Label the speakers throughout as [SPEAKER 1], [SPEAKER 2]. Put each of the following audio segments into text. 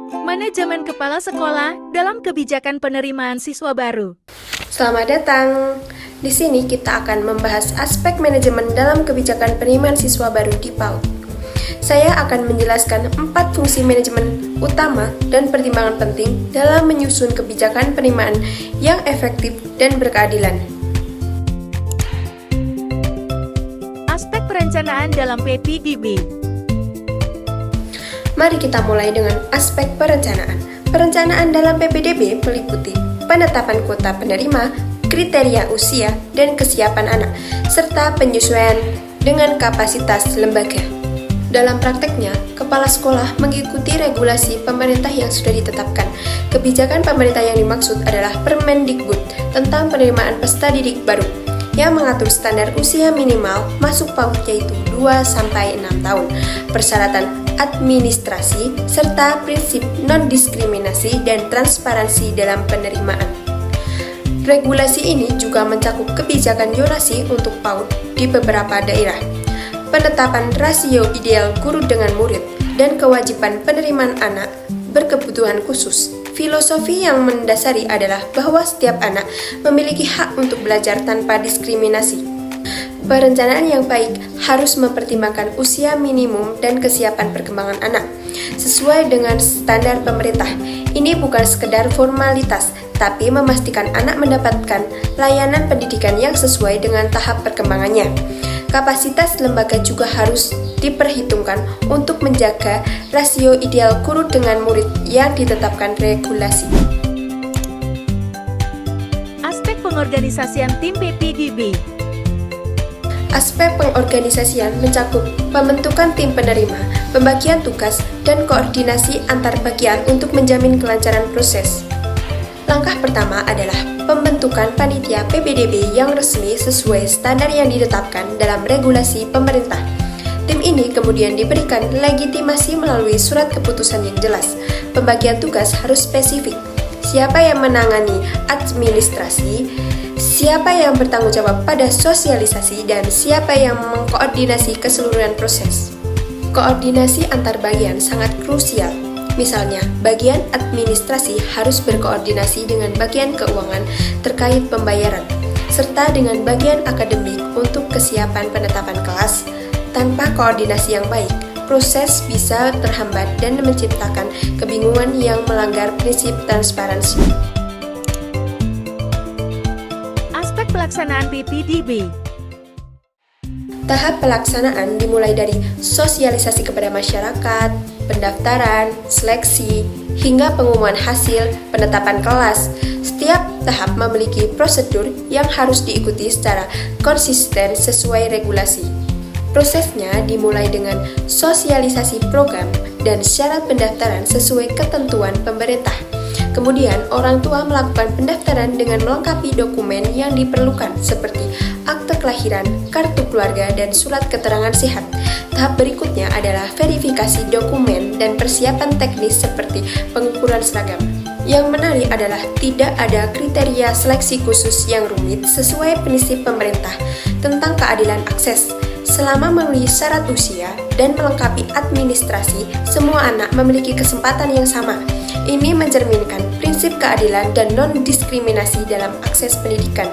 [SPEAKER 1] Manajemen kepala sekolah dalam kebijakan penerimaan siswa baru.
[SPEAKER 2] Selamat datang. Di sini kita akan membahas aspek manajemen dalam kebijakan penerimaan siswa baru di PAUD. Saya akan menjelaskan 4 fungsi manajemen utama dan pertimbangan penting dalam menyusun kebijakan penerimaan yang efektif dan berkeadilan.
[SPEAKER 1] Aspek perencanaan dalam PPDB.
[SPEAKER 2] Mari kita mulai dengan aspek perencanaan. Perencanaan dalam PPDB meliputi penetapan kuota penerima, kriteria usia, dan kesiapan anak, serta penyesuaian dengan kapasitas lembaga. Dalam prakteknya, kepala sekolah mengikuti regulasi pemerintah yang sudah ditetapkan. Kebijakan pemerintah yang dimaksud adalah Permendikbud tentang penerimaan peserta didik baru, yang mengatur standar usia minimal masuk PAUD yaitu 2-6 tahun, persyaratan administrasi, serta prinsip non-diskriminasi dan transparansi dalam penerimaan. Regulasi ini juga mencakup kebijakan zonasi untuk PAUD di beberapa daerah, penetapan rasio ideal guru dengan murid, dan kewajiban penerimaan anak berkebutuhan khusus. Filosofi yang mendasari adalah bahwa setiap anak memiliki hak untuk belajar tanpa diskriminasi. Perencanaan yang baik harus mempertimbangkan usia minimum dan kesiapan perkembangan anak sesuai dengan standar pemerintah. Ini bukan sekedar formalitas, tapi memastikan anak mendapatkan layanan pendidikan yang sesuai dengan tahap perkembangannya. Kapasitas lembaga juga harus diperhitungkan untuk menjaga rasio ideal guru dengan murid yang ditetapkan regulasi.
[SPEAKER 1] Aspek pengorganisasian tim PPDB.
[SPEAKER 2] Aspek pengorganisasian mencakup pembentukan tim penerima, pembagian tugas, dan koordinasi antar bagian untuk menjamin kelancaran proses. Langkah pertama adalah pembentukan panitia PPDB yang resmi sesuai standar yang ditetapkan dalam regulasi pemerintah. Tim ini kemudian diberikan legitimasi melalui surat keputusan yang jelas. Pembagian tugas harus spesifik. Siapa yang menangani administrasi, siapa yang bertanggung jawab pada sosialisasi, dan siapa yang mengkoordinasi keseluruhan proses. Koordinasi antar bagian sangat krusial. Misalnya, bagian administrasi harus berkoordinasi dengan bagian keuangan terkait pembayaran, serta dengan bagian akademik untuk kesiapan penetapan kelas. Tanpa koordinasi yang baik, proses bisa terhambat dan menciptakan kebingungan yang melanggar prinsip transparansi.
[SPEAKER 1] Aspek pelaksanaan PPDB.
[SPEAKER 2] Tahap pelaksanaan dimulai dari sosialisasi kepada masyarakat, pendaftaran, seleksi, hingga pengumuman hasil penetapan kelas. Setiap tahap memiliki prosedur yang harus diikuti secara konsisten sesuai regulasi. Prosesnya dimulai dengan sosialisasi program dan syarat pendaftaran sesuai ketentuan pemerintah. Kemudian, orang tua melakukan pendaftaran dengan melengkapi dokumen yang diperlukan seperti akte kelahiran, kartu keluarga, dan surat keterangan sehat. Tahap berikutnya adalah verifikasi dokumen dan persiapan teknis seperti pengukuran seragam. Yang menarik adalah tidak ada kriteria seleksi khusus yang rumit sesuai prinsip pemerintah tentang keadilan akses. Selama memenuhi syarat usia dan melengkapi administrasi, semua anak memiliki kesempatan yang sama. Ini mencerminkan prinsip keadilan dan non-diskriminasi dalam akses pendidikan.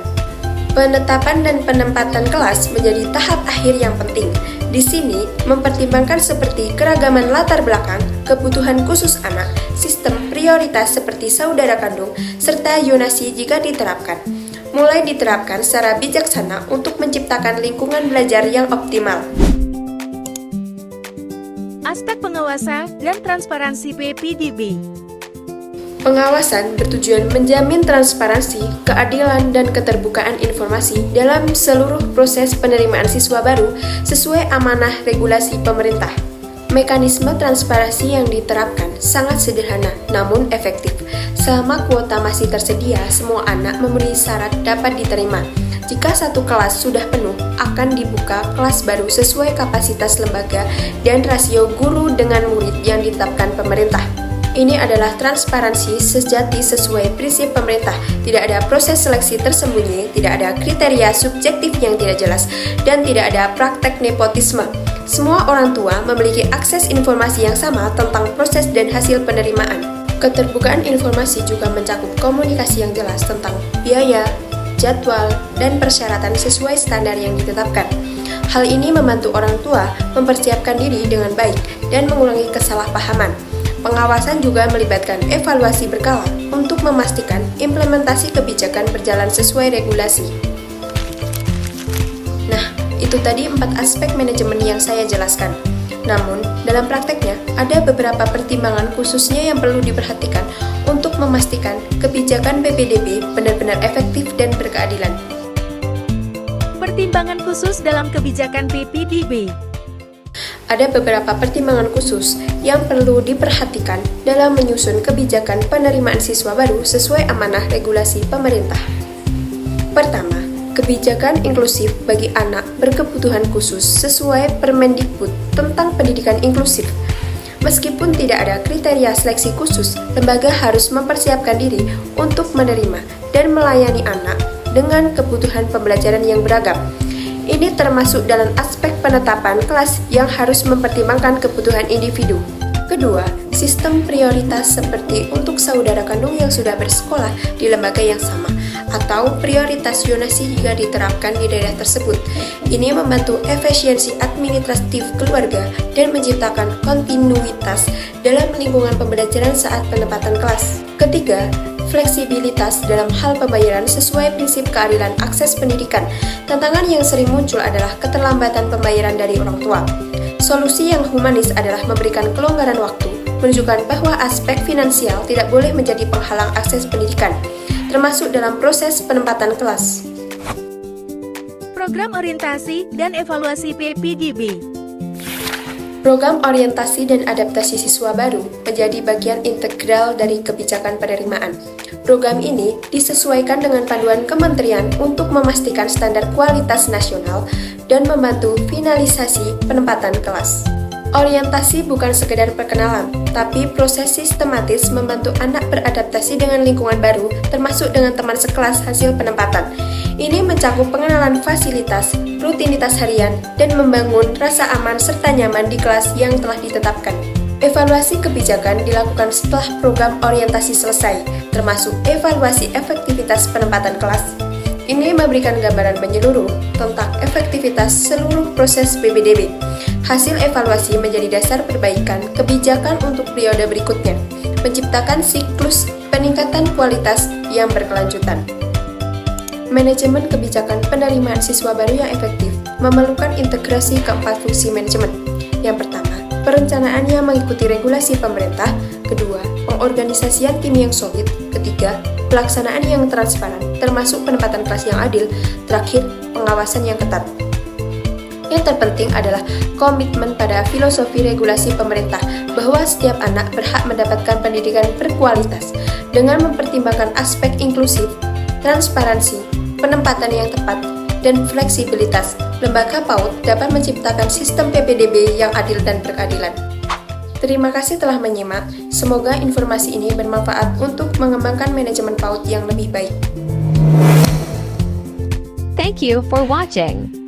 [SPEAKER 2] Penetapan dan penempatan kelas menjadi tahap akhir yang penting. Di sini, mempertimbangkan seperti keragaman latar belakang, kebutuhan khusus anak, sistem prioritas seperti saudara kandung, serta zonasi jika diterapkan. Mulai diterapkan secara bijaksana untuk menciptakan lingkungan belajar yang optimal.
[SPEAKER 1] Aspek pengawasan dan transparansi PPDB.
[SPEAKER 2] Pengawasan bertujuan menjamin transparansi, keadilan, dan keterbukaan informasi dalam seluruh proses penerimaan siswa baru sesuai amanah regulasi pemerintah. Mekanisme transparansi yang diterapkan sangat sederhana namun efektif. Selama kuota masih tersedia, semua anak memenuhi syarat dapat diterima. Jika satu kelas sudah penuh, akan dibuka kelas baru sesuai kapasitas lembaga dan rasio guru dengan murid yang ditetapkan pemerintah. Ini adalah transparansi sejati sesuai prinsip pemerintah. Tidak ada proses seleksi tersembunyi, tidak ada kriteria subjektif yang tidak jelas, dan tidak ada praktek nepotisme. Semua orang tua memiliki akses informasi yang sama tentang proses dan hasil penerimaan. Keterbukaan informasi juga mencakup komunikasi yang jelas tentang biaya, jadwal, dan persyaratan sesuai standar yang ditetapkan. Hal ini membantu orang tua mempersiapkan diri dengan baik dan mengurangi kesalahpahaman. Pengawasan juga melibatkan evaluasi berkala untuk memastikan implementasi kebijakan berjalan sesuai regulasi. Nah, itu tadi 4 aspek manajemen yang saya jelaskan. Namun, dalam prakteknya, ada beberapa pertimbangan khususnya yang perlu diperhatikan untuk memastikan kebijakan PPDB benar-benar efektif dan berkeadilan.
[SPEAKER 1] Pertimbangan khusus dalam kebijakan PPDB.
[SPEAKER 2] Ada beberapa pertimbangan khusus yang perlu diperhatikan dalam menyusun kebijakan penerimaan siswa baru sesuai amanah regulasi pemerintah. Pertama, kebijakan inklusif bagi anak berkebutuhan khusus sesuai Permendikbud tentang pendidikan inklusif. Meskipun tidak ada kriteria seleksi khusus, lembaga harus mempersiapkan diri untuk menerima dan melayani anak dengan kebutuhan pembelajaran yang beragam. Ini termasuk dalam aspek penetapan kelas yang harus mempertimbangkan kebutuhan individu. Kedua, sistem prioritas seperti untuk saudara kandung yang sudah bersekolah di lembaga yang sama, atau prioritas zonasi jika diterapkan di daerah tersebut. Ini membantu efisiensi administratif keluarga dan menciptakan kontinuitas dalam lingkungan pembelajaran saat penempatan kelas. Ketiga, fleksibilitas dalam hal pembayaran sesuai prinsip keadilan akses pendidikan. Tantangan yang sering muncul adalah keterlambatan pembayaran dari orang tua. Solusi yang humanis adalah memberikan kelonggaran waktu, menunjukkan bahwa aspek finansial tidak boleh menjadi penghalang akses pendidikan, termasuk dalam proses penempatan kelas.
[SPEAKER 1] Program orientasi dan evaluasi PPDB.
[SPEAKER 2] Program orientasi dan adaptasi siswa baru menjadi bagian integral dari kebijakan penerimaan. Program ini disesuaikan dengan panduan kementerian untuk memastikan standar kualitas nasional dan membantu finalisasi penempatan kelas. Orientasi bukan sekedar perkenalan, tapi proses sistematis membantu anak beradaptasi dengan lingkungan baru, termasuk dengan teman sekelas hasil penempatan. Ini mencakup pengenalan fasilitas, rutinitas harian, dan membangun rasa aman serta nyaman di kelas yang telah ditetapkan. Evaluasi kebijakan dilakukan setelah program orientasi selesai, termasuk evaluasi efektivitas penempatan kelas. Ini memberikan gambaran menyeluruh tentang efektivitas seluruh proses PPDB. Hasil evaluasi menjadi dasar perbaikan kebijakan untuk periode berikutnya, menciptakan siklus peningkatan kualitas yang berkelanjutan. Manajemen kebijakan penerimaan siswa baru yang efektif memerlukan integrasi keempat fungsi manajemen. Yang pertama, perencanaan yang mengikuti regulasi pemerintah. Kedua, pengorganisasian tim yang solid. Ketiga, pelaksanaan yang transparan, termasuk penempatan kelas yang adil. Terakhir, pengawasan yang ketat. Yang terpenting adalah komitmen pada filosofi regulasi pemerintah bahwa setiap anak berhak mendapatkan pendidikan berkualitas dengan mempertimbangkan aspek inklusif, transparansi, penempatan yang tepat, dan fleksibilitas. Lembaga PAUD dapat menciptakan sistem PPDB yang adil dan berkeadilan. Terima kasih telah menyimak. Semoga informasi ini bermanfaat untuk mengembangkan manajemen PAUD yang lebih baik.
[SPEAKER 3] Thank you for watching.